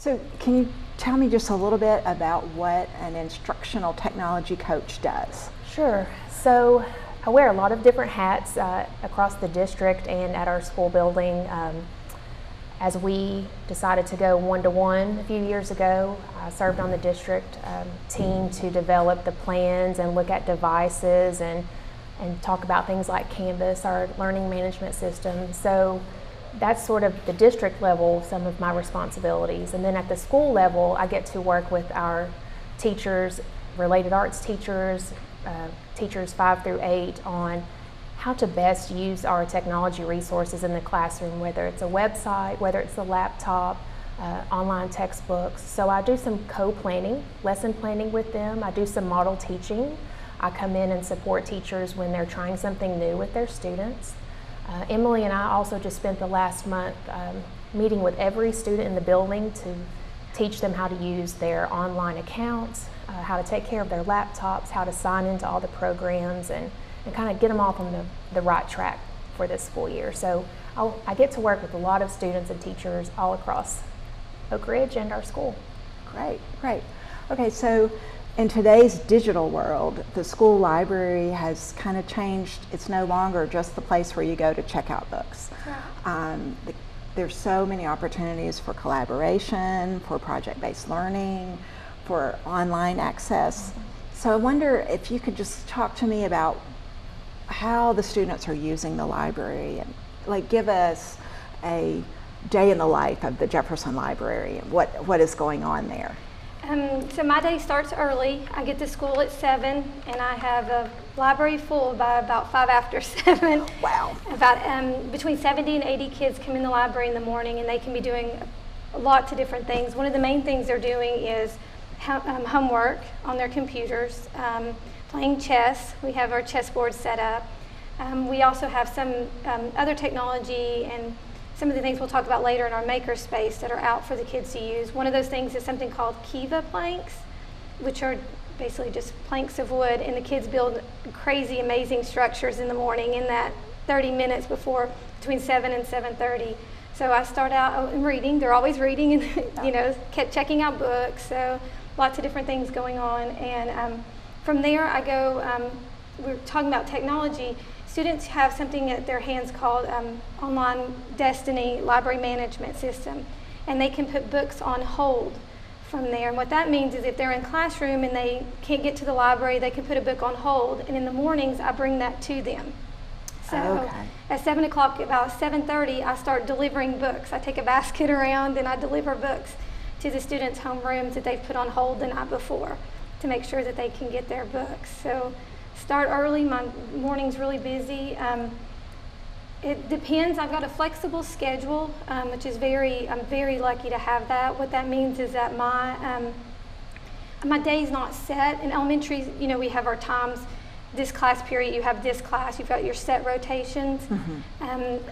So can you tell me just a little bit about what an instructional technology coach does? Sure. So I wear a lot of different hats across the district and at our school building. As we decided to go one-to-one a few years ago, I served on the district team to develop the plans and look at devices and talk about things like Canvas, our learning management system. So that's sort of the district level, some of my responsibilities. And then at the school level, I get to work with our teachers, related arts teachers, teachers 5 through 8 on how to best use our technology resources in the classroom, whether it's a website, whether it's a laptop, online textbooks. So I do some co-planning, lesson planning with them. I do some model teaching. I come in and support teachers when they're trying something new with their students. Emily and I also just spent the last month meeting with every student in the building to teach them how to use their online accounts, how to take care of their laptops, how to sign into all the programs, and kind of get them off on the right track for this school year. So I get to work with a lot of students and teachers all across Oak Ridge and our school. Great, great. Okay, so in today's digital world, the school library has kind of changed. It's no longer just the place where you go to check out books. There's so many opportunities for collaboration, for project-based learning, for online access. So I wonder if you could just talk to me about how the students are using the library, and like give us a day in the life of the Jefferson Library and what is going on there. So my day starts early. I get to school at 7 and I have a library full by about 5 after 7. Wow. About between 70 and 80 kids come in the library in the morning, and they can be doing lots of different things. One of the main things they're doing is homework on their computers, playing chess. We have our chessboard set up. We also have some other technology and some of the things we'll talk about later in our makerspace that are out for the kids to use. One of those things is something called Kiva planks, which are basically just planks of wood, and the kids build crazy, amazing structures in the morning in that 30 minutes between 7 and 7:30. So I start out reading. They're always reading and kept checking out books. So lots of different things going on. And from there I go, we're talking about technology. Students have something at their hands called Online Destiny Library Management System, and they can put books on hold from there. And what that means is if they're in classroom and they can't get to the library, they can put a book on hold, and in the mornings I bring that to them. So at 7 o'clock, about 7:30, I start delivering books. I take a basket around and I deliver books to the students' homerooms that they've put on hold the night before to make sure that they can get their books. So start early. My morning's really busy. It depends. I've got a flexible schedule, which is I'm very lucky to have that. What that means is that my day's not set. In elementary, we have our times. This class period, you have this class. You've got your set rotations.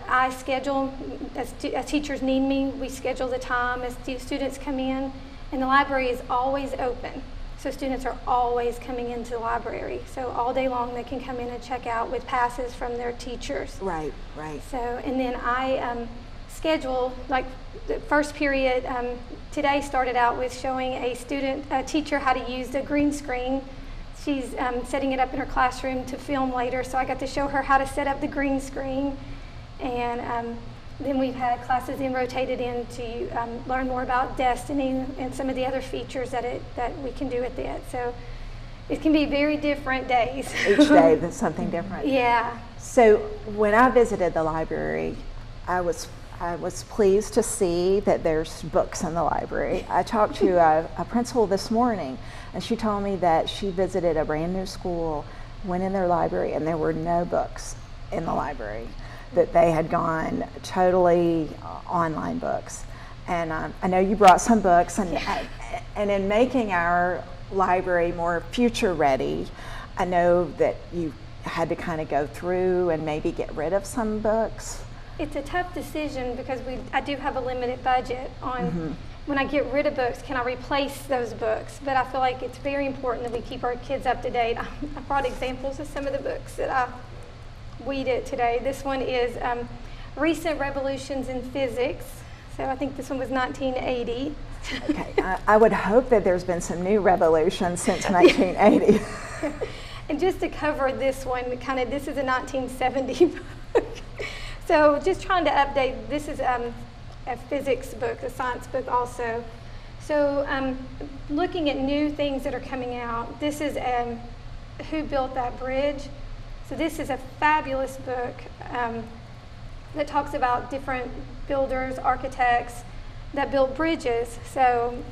I schedule as teachers need me. We schedule the time as students come in, and the library is always open. So students are always coming into the library. So all day long they can come in and check out with passes from their teachers. Right, right. So, and then I schedule, like the first period, today started out with showing a teacher how to use the green screen. She's setting it up in her classroom to film later, so I got to show her how to set up the green screen. And then we've had classes rotated in to learn more about Destiny and some of the other features that we can do with it. So it can be very different days. Each day there's something different. Yeah. So when I visited the library, I was pleased to see that there's books in the library. I talked to a principal this morning, and she told me that she visited a brand new school, went in their library, and there were no books in the library, that they had gone totally online books. And I know you brought some books, and in making our library more future ready, I know that you had to kind of go through and maybe get rid of some books. It's a tough decision because I do have a limited budget on when I get rid of books, can I replace those books? But I feel like it's very important that we keep our kids up to date. I brought examples of some of the books that I weeded today. This one is Recent Revolutions in Physics So I think this one was 1980. Okay, I would hope that there's been some new revolutions since 1980. And just to cover this one, this is a 1970 book. So just trying to update, this is a physics book, a science book also. So looking at new things that are coming out, this is Who Built That Bridge? So this is a fabulous book that talks about different builders, architects that built bridges. So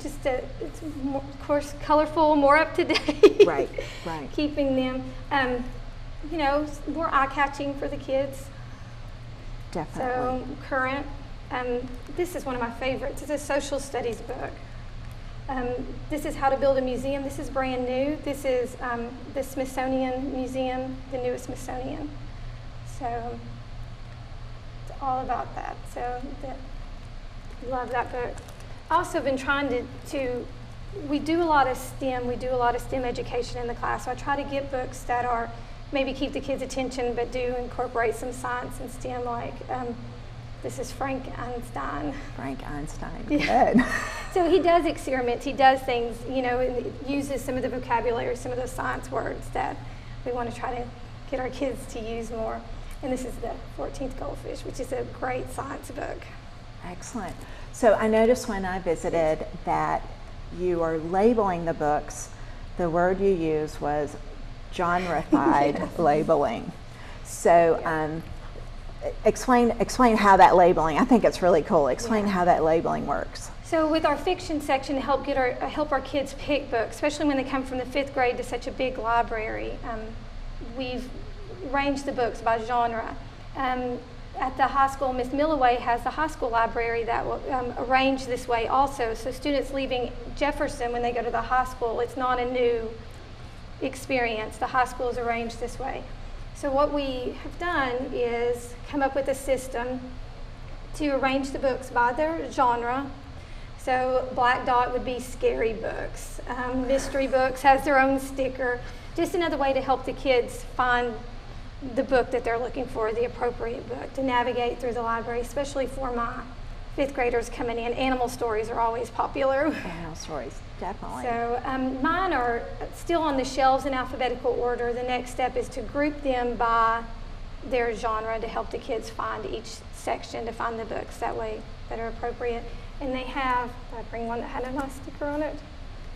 just it's more, of course, colorful, more up to date. Right. Keeping them, more eye-catching for the kids. Definitely. So current. This is one of my favorites. It's a social studies book. This is How to Build a Museum. This is brand new. This is the Smithsonian Museum, the newest Smithsonian. So it's all about that. So love that book. I also have been trying we do a lot of STEM. We do a lot of STEM education in the class. So I try to get books that are maybe keep the kids' attention, but do incorporate some science and STEM, like this is Frank Einstein. Frank Einstein, Yeah. good. So he does experiments, he does things, and uses some of the vocabulary, some of the science words that we want to try to get our kids to use more. And this is the 14th Goldfish, which is a great science book. Excellent. So I noticed when I visited that you are labeling the books. The word you used was genreified Yes. labeling. So explain how that labeling, I think it's really cool. Explain how that labeling works. So with our fiction section, to help our kids pick books, especially when they come from the 5th grade to such a big library, we've arranged the books by genre. At the high school, Miss Millaway has the high school library that will arrange this way also. So students leaving Jefferson, when they go to the high school, it's not a new experience. The high school is arranged this way. So what we have done is come up with a system to arrange the books by their genre. So Black Dot would be scary books. Mystery Books has their own sticker. Just another way to help the kids find the book that they're looking for, the appropriate book, to navigate through the library, especially for my 5th graders coming in. Animal stories are always popular. Animal stories, definitely. So mine are still on the shelves in alphabetical order. The next step is to group them by their genre to help the kids find each section, to find the books that way that are appropriate. And they have, I bring one that had a nice sticker on it.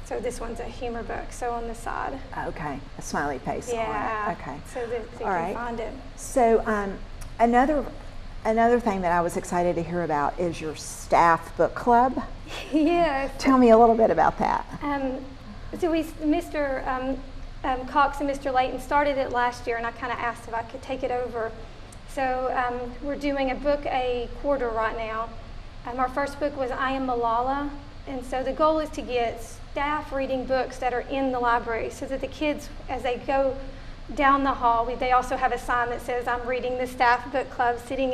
So this one's a humor book, so on the side. Okay, a smiley face on it. Okay. So that they can find it. So another thing that I was excited to hear about is your staff book club. Yes. Tell me a little bit about that. So Mr. Cox and Mr. Layton started it last year, and I kind of asked if I could take it over. So we're doing a book a quarter right now. Our first book was I Am Malala, and so the goal is to get staff reading books that are in the library so that the kids, as they go down the hall, they also have a sign that says I'm reading the staff book club sitting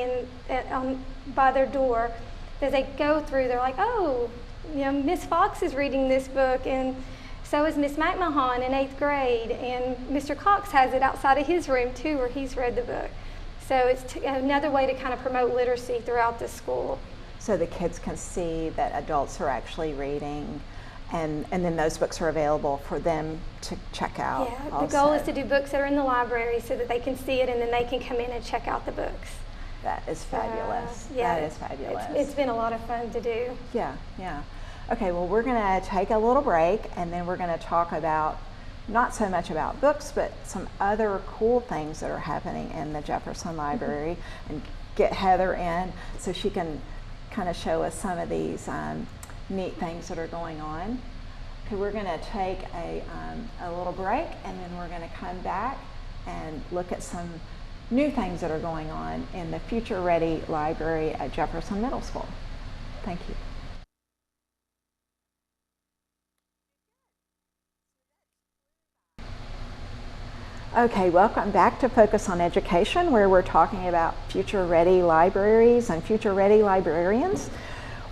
by their door. As they go through, they're like, oh, Miss Fox is reading this book, and so is Miss McMahon in 8th grade, and Mr. Cox has it outside of his room too, where he's read the book. So it's another way to kind of promote literacy throughout the school. So the kids can see that adults are actually reading, and then those books are available for them to check out. Yeah, also. The goal is to do books that are in the library so that they can see it, and then they can come in and check out the books. That is fabulous. Yeah, that is fabulous. It's been a lot of fun to do. Yeah. Okay, well, we're going to take a little break, and then we're going to talk about not so much about books, but some other cool things that are happening in the Jefferson Library, and get Heather in so she can kind of show us some of these neat things that are going on. Okay, we're going to take a little break, and then we're going to come back and look at some new things that are going on in the Future Ready Library at Jefferson Middle School. Thank you. Okay, welcome back to Focus on Education, where we're talking about future ready libraries and future ready librarians.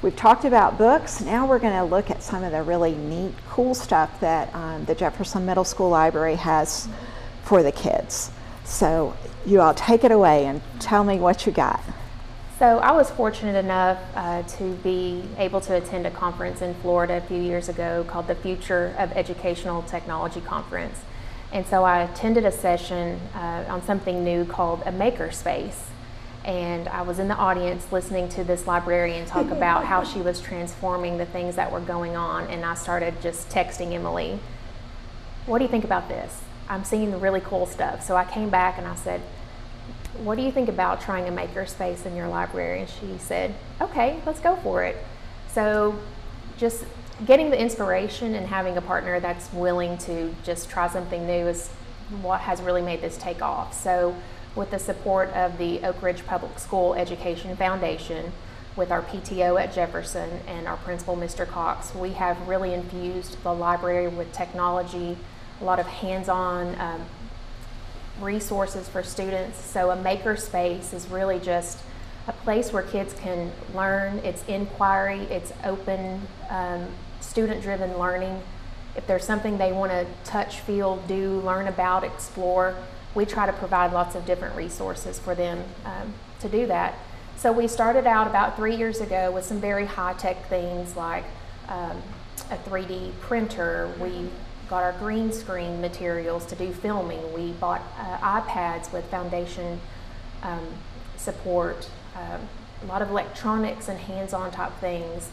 We've talked about books. Now we're going to look at some of the really neat, cool stuff that the Jefferson Middle School Library has for the kids. So you all take it away and tell me what you got. So I was fortunate enough to be able to attend a conference in Florida a few years ago called the Future of Educational Technology Conference. And so I attended a session on something new called a makerspace. And I was in the audience listening to this librarian talk about how she was transforming the things that were going on. And I started just texting Emily, what do you think about this? I'm seeing the really cool stuff. So I came back and I said, what do you think about trying a makerspace in your library? And she said, okay, let's go for it. So just getting the inspiration and having a partner that's willing to just try something new is what has really made this take off. So with the support of the Oak Ridge Public School Education Foundation, with our PTO at Jefferson and our principal, Mr. Cox, we have really infused the library with technology, a lot of hands-on resources for students. So a makerspace is really just a place where kids can learn. It's inquiry, it's open, student-driven learning. If there's something they want to touch, feel, do, learn about, explore, we try to provide lots of different resources for them to do that. So we started out about 3 years ago with some very high-tech things like a 3D printer. We got our green screen materials to do filming. We bought iPads with foundation support, a lot of electronics and hands-on type things,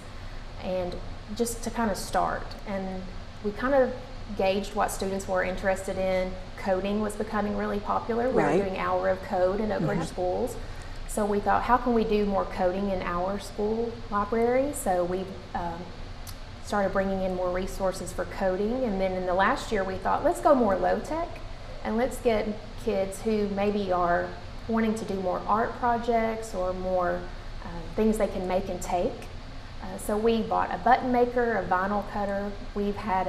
and just to kind of start. And we kind of gauged what students were interested in. Coding was becoming really popular. We were doing Hour of Code in Oak Ridge schools. So we thought, how can we do more coding in our school library? So we started bringing in more resources for coding. And then in the last year, we thought, let's go more low tech and let's get kids who maybe are wanting to do more art projects or more things they can make and take. So we bought a button maker, a vinyl cutter. We've had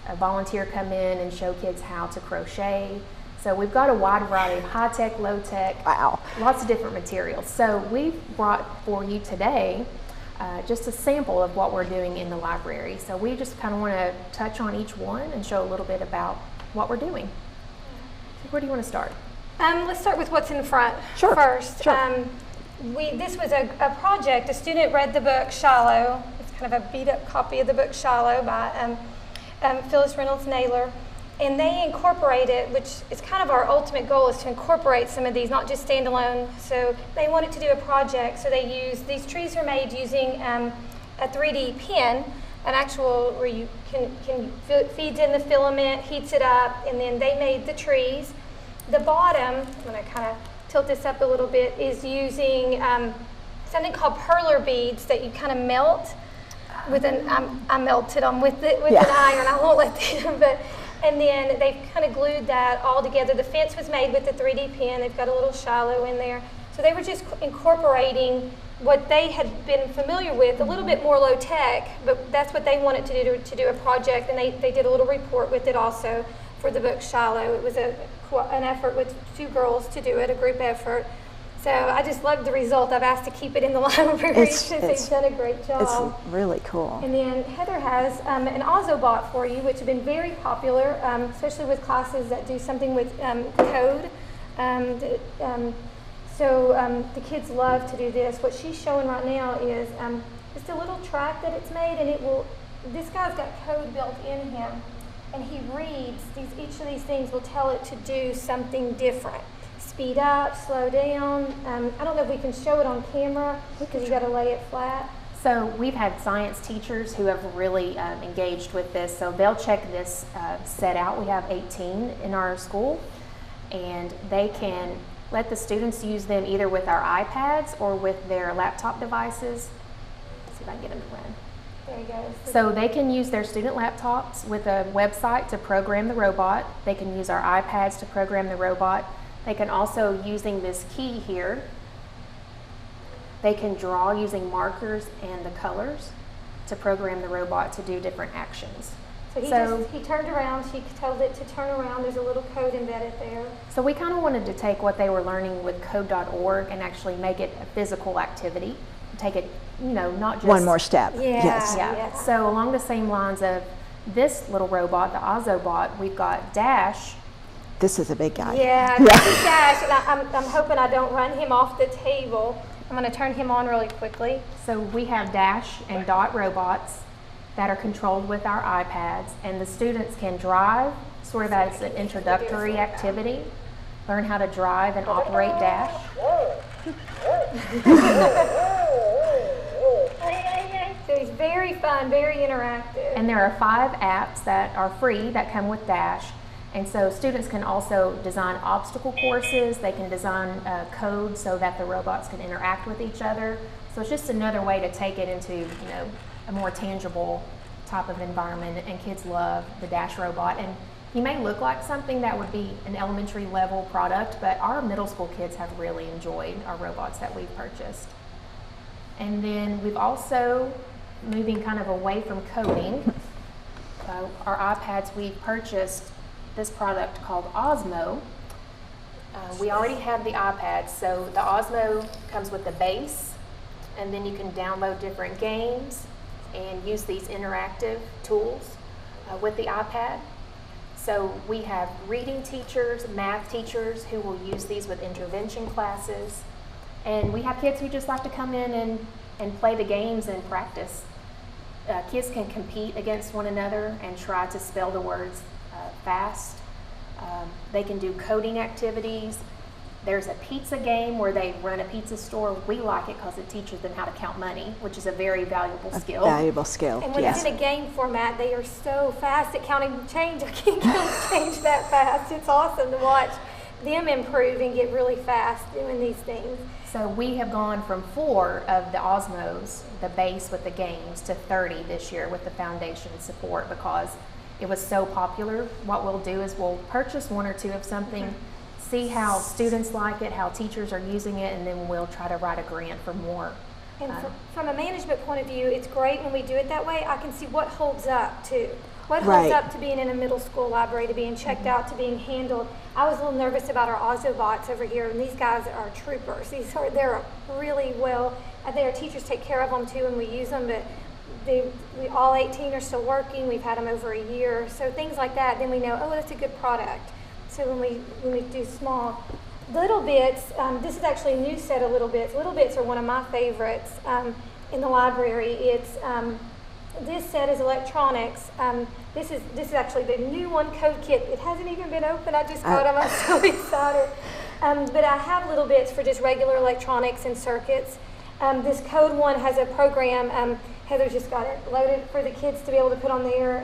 a volunteer come in and show kids how to crochet. So we've got a wide variety of high tech, low tech, lots of different materials. So we've brought for you today just a sample of what we're doing in the library. So we just kind of want to touch on each one and show a little bit about what we're doing. So where do you want to start? Let's start with what's in the front first. Sure. This was a project. A student read the book Shallow. It's kind of a beat-up copy of the book Shallow by Phyllis Reynolds Naylor. And they incorporated, which is kind of our ultimate goal, is to incorporate some of these, not just standalone. So they wanted to do a project, so they used, these trees are made using a 3D pen, an actual, where you can feeds in the filament, heats it up, and then they made the trees. The bottom, I'm going to kind of tilt this up a little bit, is using something called perler beads that you kind of melt with an, I melted them with an iron, I won't let them, and then they've kind of glued that all together. The fence was made with the 3D pen. They've got a little shallow in there. So they were just incorporating what they had been familiar with, a little bit more low tech, but that's what they wanted to do a project, and they did a little report with it also for the book Shallow. It was an effort with 2 girls to do it, a group effort. So I just loved the result. I've asked to keep it in the library because they've done a great job. It's really cool. And then Heather has an Ozobot for you, which have been very popular, especially with classes that do something with code. So the kids love to do this. What she's showing right now is just a little track that it's made, and this guy's got code built in him, and he reads, each of these things will tell it to do something different. Speed up, slow down. I don't know if we can show it on camera because you got to lay it flat. So we've had science teachers who have really engaged with this. So they'll check this set out. We have 18 in our school, and they can let the students use them either with our iPads or with their laptop devices. Let's see if I can get them to run. There you go. So they can use their student laptops with a website to program the robot. They can use our iPads to program the robot. They can also, using this key here, they can draw using markers and the colors to program the robot to do different actions. So he turned around, he told it to turn around, there's a little code embedded there. So we kind of wanted to take what they were learning with code.org and actually make it a physical activity. Take it, not just one more step. Yeah, Yes. Yeah. So along the same lines of this little robot, the Ozobot, we've got Dash. This is a big guy. Yeah, this is Dash, and I'm hoping I don't run him off the table. I'm going to turn him on really quickly. So we have Dash and Dot robots that are controlled with our iPads, and the students can drive sort of as an introductory activity, learn how to drive and operate Dash. So he's very fun, very interactive. And there are 5 apps that are free that come with Dash. And so students can also design obstacle courses. They can design code so that the robots can interact with each other. So it's just another way to take it into, a more tangible type of environment. And kids love the Dash robot. And he may look like something that would be an elementary level product, but our middle school kids have really enjoyed our robots that we've purchased. And then we've also, moving kind of away from coding, our iPads, we purchased this product called Osmo. We already have the iPads, so the Osmo comes with the base, and then you can download different games and use these interactive tools with the iPad. So we have reading teachers, math teachers who will use these with intervention classes, and we have kids who just like to come in and play the games and practice. Kids can compete against one another and try to spell the words fast. They can do coding activities. There's a pizza game where they run a pizza store. We like it because it teaches them how to count money, which is a very valuable skill. Valuable skill, And when yes. it's in a game format, they are so fast at counting change. I can't count change that fast. It's awesome to watch them improve and get really fast doing these things. So we have gone from 4 of the Osmos, the base with the games, to 30 this year with the foundation support because it was so popular. What we'll do is we'll purchase 1 or 2 of something, see how students like it, how teachers are using it, and then we'll try to write a grant for more. And from a management point of view, it's great when we do it that way. I can see what holds up too. What holds Right. up to being in a middle school library, to being checked out, to being handled. I was a little nervous about our Autobots over here, and these guys are troopers. They're really well. I think our teachers take care of them too, and we use them. But we all 18 are still working. We've had them over a year, so things like that. Then we know, oh, that's a good product. So when we do small little bits, this is actually a new set of little bits. Little bits are one of my favorites in the library. It's this set is electronics. This is actually the new one code kit. It hasn't even been opened. I just got them. I'm so excited. But I have little bits for just regular electronics and circuits. This code one has a program. Heather just got it loaded for the kids to be able to put on their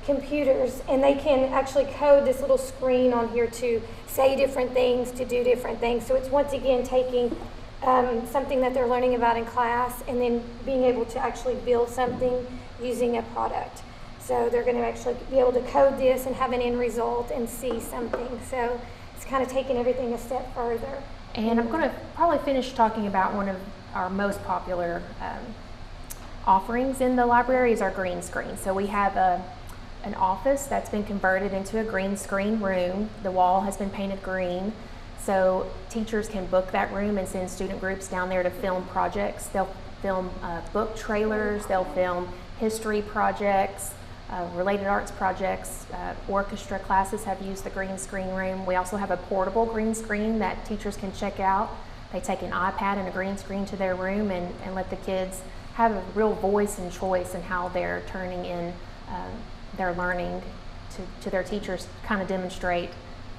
computers, and they can actually code this little screen on here to say different things, to do different things. So it's once again taking something that they're learning about in class and then being able to actually build something using a product. So they're going to actually be able to code this and have an end result and see something. So it's kind of taking everything a step further. And I'm going to probably finish talking about one of our most popular offerings in the library is our green screen. So we have an office that's been converted into a green screen room. The wall has been painted green. So teachers can book that room and send student groups down there to film projects. They'll film book trailers, they'll film history projects, related arts projects. Orchestra classes have used the green screen room. We also have a portable green screen that teachers can check out. They take an iPad and a green screen to their room and let the kids have a real voice and choice in how they're turning in their learning to their teachers, kind of demonstrate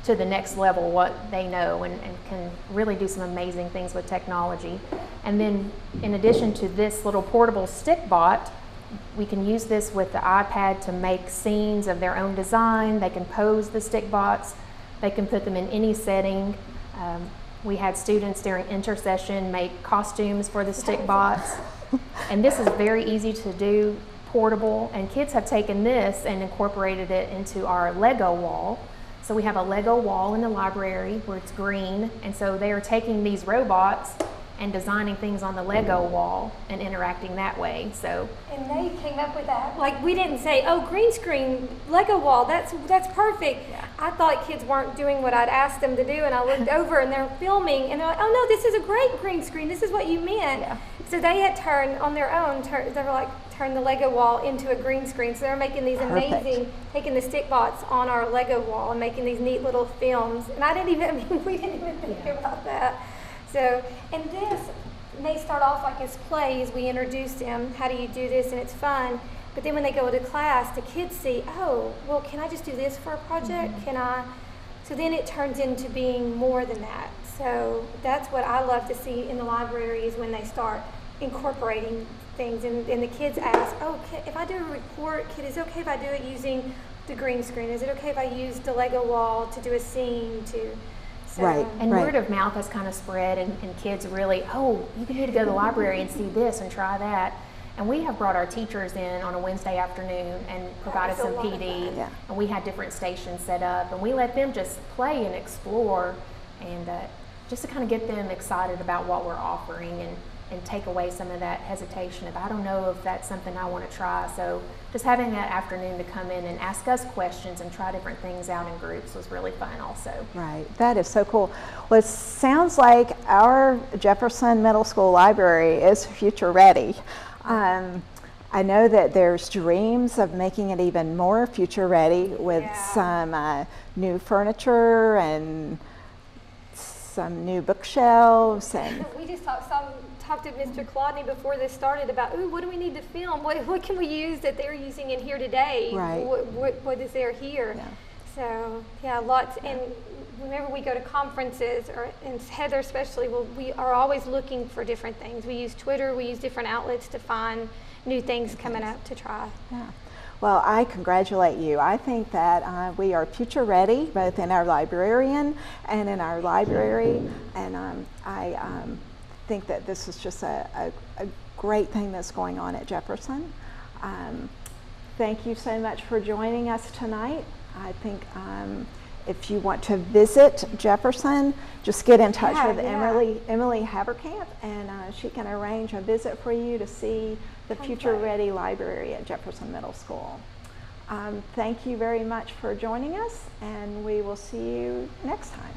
to the next level what they know and can really do some amazing things with technology. And then in addition to this little portable stick bot, we can use this with the iPad to make scenes of their own design. They can pose the stick bots. They can put them in any setting. We had students during intersession make costumes for the stick bots. And this is very easy to do, portable, and kids have taken this and incorporated it into our Lego wall. So we have a Lego wall in the library where it's green, and so they are taking these robots and designing things on the Lego wall and interacting that way. So, and they came up with that. Like, we didn't say, oh, green screen, Lego wall, that's perfect. Yeah. I thought kids weren't doing what I'd asked them to do, and I looked over and they're filming, and they're like, oh no, this is a great green screen, this is what you meant. Yeah. So they had turned on their own, they were like, turn the Lego wall into a green screen. So they're making these amazing, taking the stick bots on our Lego wall and making these neat little films. And we didn't even think about that. So, and may start off like as plays. We introduce them, how do you do this, and it's fun. But then when they go to class, the kids see, oh, well, can I just do this for a project? Mm-hmm. Can I? So then it turns into being more than that. So that's what I love to see in the library is when they start incorporating things. And the kids ask, oh, if I do a report, is it okay if I do it using the green screen? Is it okay if I use the Lego wall to do a scene? So, Right. And word of mouth has kind of spread, and kids really, oh, you need to go to the library and see this and try that. And we have brought our teachers in on a Wednesday afternoon and provided some PD. Yeah. And we had different stations set up, and we let them just play and explore, and just to kind of get them excited about what we're offering and take away some of that hesitation of, I don't know if that's something I want to try. So just having that afternoon to come in and ask us questions and try different things out in groups was really fun also. Right, that is so cool. Well, it sounds like our Jefferson Middle School library is future ready. I know that there's dreams of making it even more future ready with some new furniture and some new bookshelves. And we just talked to Mr. Claudney before this started about, ooh, what do we need to film? What can we use that they're using in here today? Right. What is there here? Yeah. So yeah, lots. And whenever we go to conferences, and Heather especially, we are always looking for different things. We use Twitter, we use different outlets to find new things coming up to try. Yeah. Well, I congratulate you. I think that we are future ready, both in our librarian and in our library. And I think that this is just a great thing that's going on at Jefferson. Thank you so much for joining us tonight. I think if you want to visit Jefferson, just get in touch with Emily Haverkamp, and she can arrange a visit for you to see the Future Ready Library at Jefferson Middle School. Thank you very much for joining us, and we will see you next time.